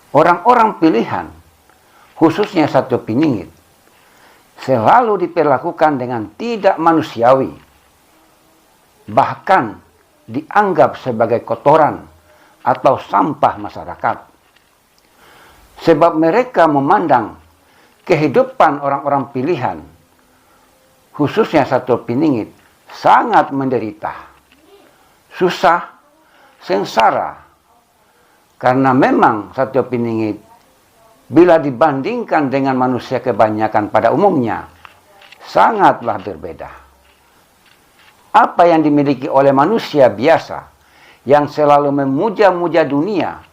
Orang-orang pilihan, khususnya Satyo Piningit, selalu diperlakukan dengan tidak manusiawi, bahkan dianggap sebagai kotoran atau sampah masyarakat. Sebab mereka memandang kehidupan orang-orang pilihan, khususnya Satyo Piningit, sangat menderita, susah, sengsara, karena memang Satyo Piningit bila dibandingkan dengan manusia kebanyakan pada umumnya sangatlah berbeda. Apa yang dimiliki oleh manusia biasa yang selalu memuja-muja dunia,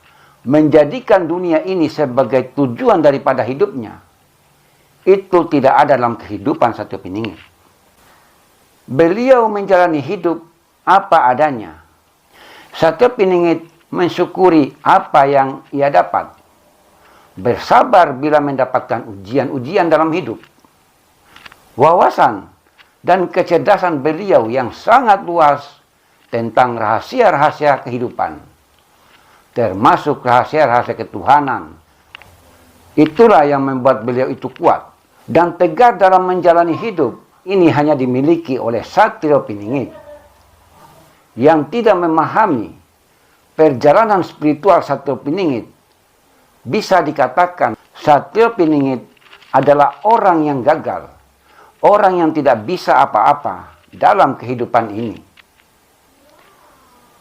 menjadikan dunia ini sebagai tujuan daripada hidupnya, itu tidak ada dalam kehidupan Satyo Piningit. Beliau menjalani hidup apa adanya. Satyo Piningit mensyukuri apa yang ia dapat. Bersabar bila mendapatkan ujian-ujian dalam hidup. Wawasan dan kecerdasan beliau yang sangat luas tentang rahasia-rahasia kehidupan, termasuk rahasia-rahasia ketuhanan, itulah yang membuat beliau itu kuat dan tegar dalam menjalani hidup. Ini hanya dimiliki oleh Satyo Piningit yang tidak memahami perjalanan spiritual Satyo Piningit. Bisa dikatakan Satyo Piningit adalah orang yang gagal, orang yang tidak bisa apa-apa dalam kehidupan ini.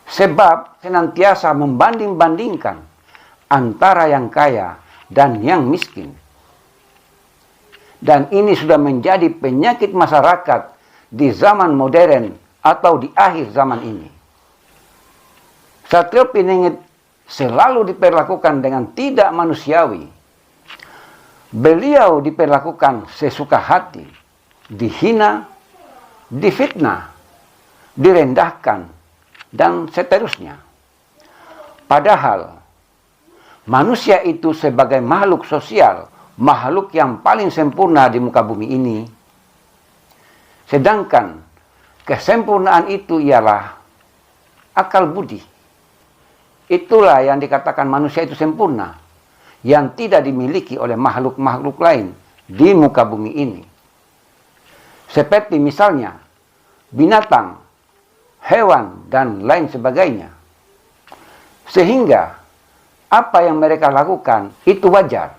Sebab senantiasa membanding-bandingkan antara yang kaya dan yang miskin. Dan ini sudah menjadi penyakit masyarakat di zaman modern atau di akhir zaman ini. Satyo Piningit selalu diperlakukan dengan tidak manusiawi. Beliau diperlakukan sesuka hati, dihina, difitnah, direndahkan, dan seterusnya. Padahal manusia itu sebagai makhluk sosial, makhluk yang paling sempurna di muka bumi ini. Sedangkan kesempurnaan itu ialah akal budi. Itulah yang dikatakan manusia itu sempurna, yang tidak dimiliki oleh makhluk-makhluk lain di muka bumi ini. Seperti misalnya binatang, hewan, dan lain sebagainya. Sehingga apa yang mereka lakukan itu wajar.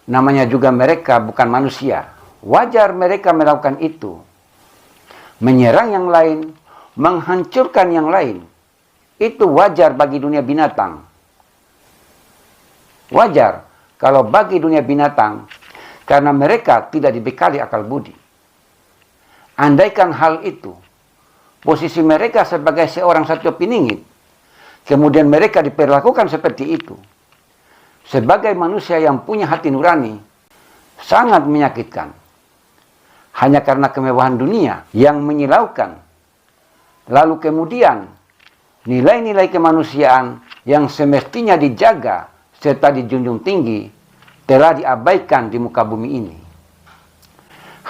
Namanya juga mereka bukan manusia. Wajar mereka melakukan itu. Menyerang yang lain, menghancurkan yang lain. Itu wajar bagi dunia binatang. Wajar kalau bagi dunia binatang, karena mereka tidak dibekali akal budi. Andaikan hal itu, posisi mereka sebagai seorang Satyo Piningit, kemudian mereka diperlakukan seperti itu, sebagai manusia yang punya hati nurani, sangat menyakitkan. Hanya karena kemewahan dunia yang menyilaukan. Lalu kemudian, nilai-nilai kemanusiaan yang semestinya dijaga serta dijunjung tinggi telah diabaikan di muka bumi ini.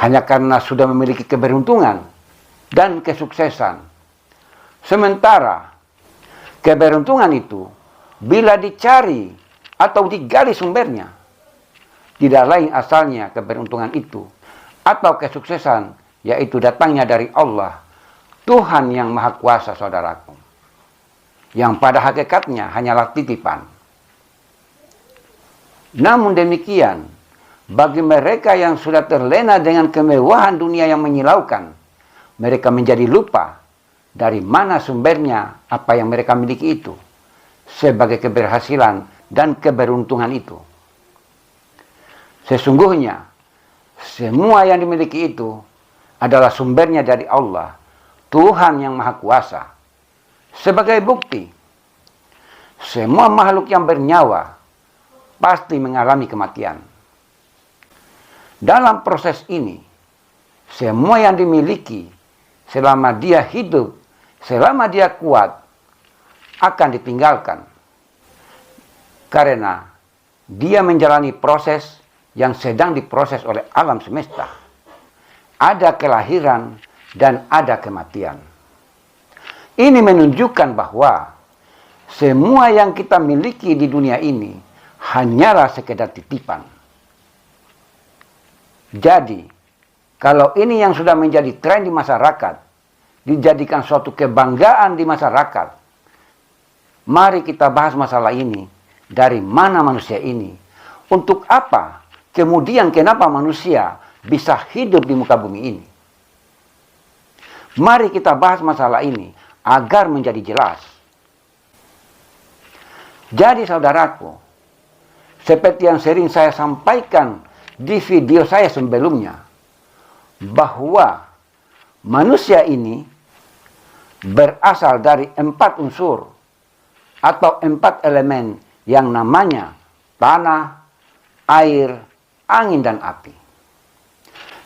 Hanya karena sudah memiliki keberuntungan dan kesuksesan. Sementara keberuntungan itu bila dicari atau digali sumbernya, tidak lain asalnya keberuntungan itu atau kesuksesan, yaitu datangnya dari Allah, Tuhan yang Maha Kuasa, saudaraku, yang pada hakikatnya hanyalah titipan. Namun demikian, bagi mereka yang sudah terlena dengan kemewahan dunia yang menyilaukan, mereka menjadi lupa dari mana sumbernya apa yang mereka miliki itu sebagai keberhasilan dan keberuntungan itu. Sesungguhnya semua yang dimiliki itu adalah sumbernya dari Allah, Tuhan yang Maha Kuasa. Sebagai bukti, semua makhluk yang bernyawa pasti mengalami kematian. Dalam proses ini, semua yang dimiliki selama dia hidup, selama dia kuat, akan ditinggalkan. Karena dia menjalani proses yang sedang diproses oleh alam semesta. Ada kelahiran dan ada kematian. Ini menunjukkan bahwa semua yang kita miliki di dunia ini hanyalah sekedar titipan. Jadi, kalau ini yang sudah menjadi tren di masyarakat, dijadikan suatu kebanggaan di masyarakat, mari kita bahas masalah ini. Dari mana manusia ini? Untuk apa? Kemudian kenapa manusia bisa hidup di muka bumi ini? Mari kita bahas masalah ini agar menjadi jelas. Jadi saudaraku, seperti yang sering saya sampaikan di video saya sebelumnya, bahwa manusia ini berasal dari 4 unsur atau 4 elemen yang namanya tanah, air, angin, dan api.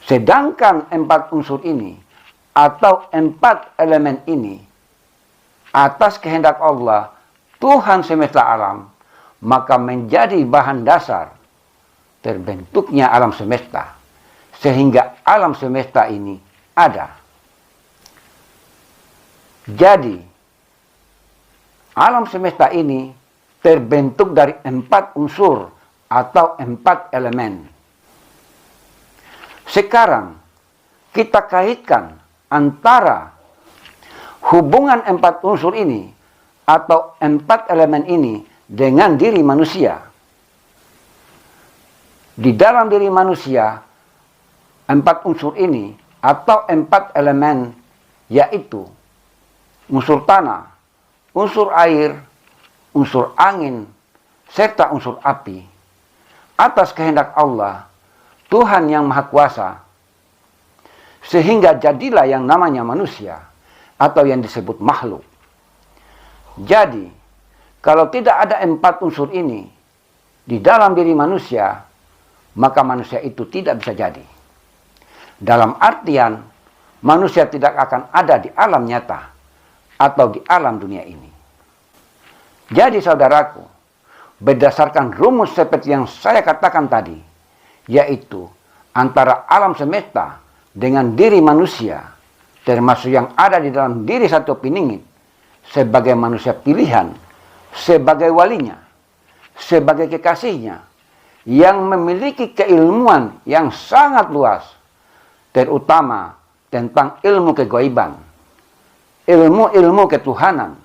Sedangkan 4 unsur ini atau 4 elemen ini atas kehendak Allah, Tuhan semesta alam, maka menjadi bahan dasar terbentuknya alam semesta, sehingga alam semesta ini ada. Jadi, alam semesta ini terbentuk dari 4 unsur atau 4 elemen. Sekarang, kita kaitkan antara hubungan 4 unsur ini atau 4 elemen ini dengan diri manusia. Di dalam diri manusia, 4 unsur ini atau 4 elemen, yaitu unsur tanah, unsur air, unsur angin, serta unsur api. Atas kehendak Allah, Tuhan yang Maha Kuasa, sehingga jadilah yang namanya manusia atau yang disebut makhluk. Jadi, kalau tidak ada 4 unsur ini di dalam diri manusia, maka manusia itu tidak bisa jadi. Dalam artian, manusia tidak akan ada di alam nyata atau di alam dunia ini. Jadi saudaraku, berdasarkan rumus seperti yang saya katakan tadi, yaitu antara alam semesta dengan diri manusia, termasuk yang ada di dalam diri satu piningit, sebagai manusia pilihan, sebagai walinya, sebagai kekasihnya, yang memiliki keilmuan yang sangat luas, terutama tentang ilmu kegaiban, ilmu-ilmu ketuhanan.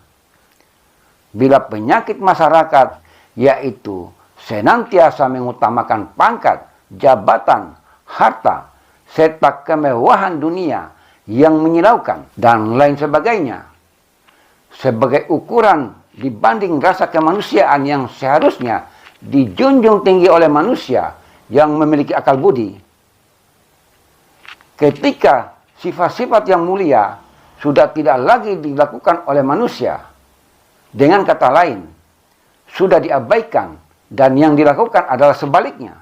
Bila penyakit masyarakat, yaitu senantiasa mengutamakan pangkat, jabatan, harta, serta kemewahan dunia yang menyilaukan, dan lain sebagainya, sebagai ukuran dibanding rasa kemanusiaan yang seharusnya dijunjung tinggi oleh manusia yang memiliki akal budi. Ketika sifat-sifat yang mulia sudah tidak lagi dilakukan oleh manusia, dengan kata lain, sudah diabaikan, dan yang dilakukan adalah sebaliknya,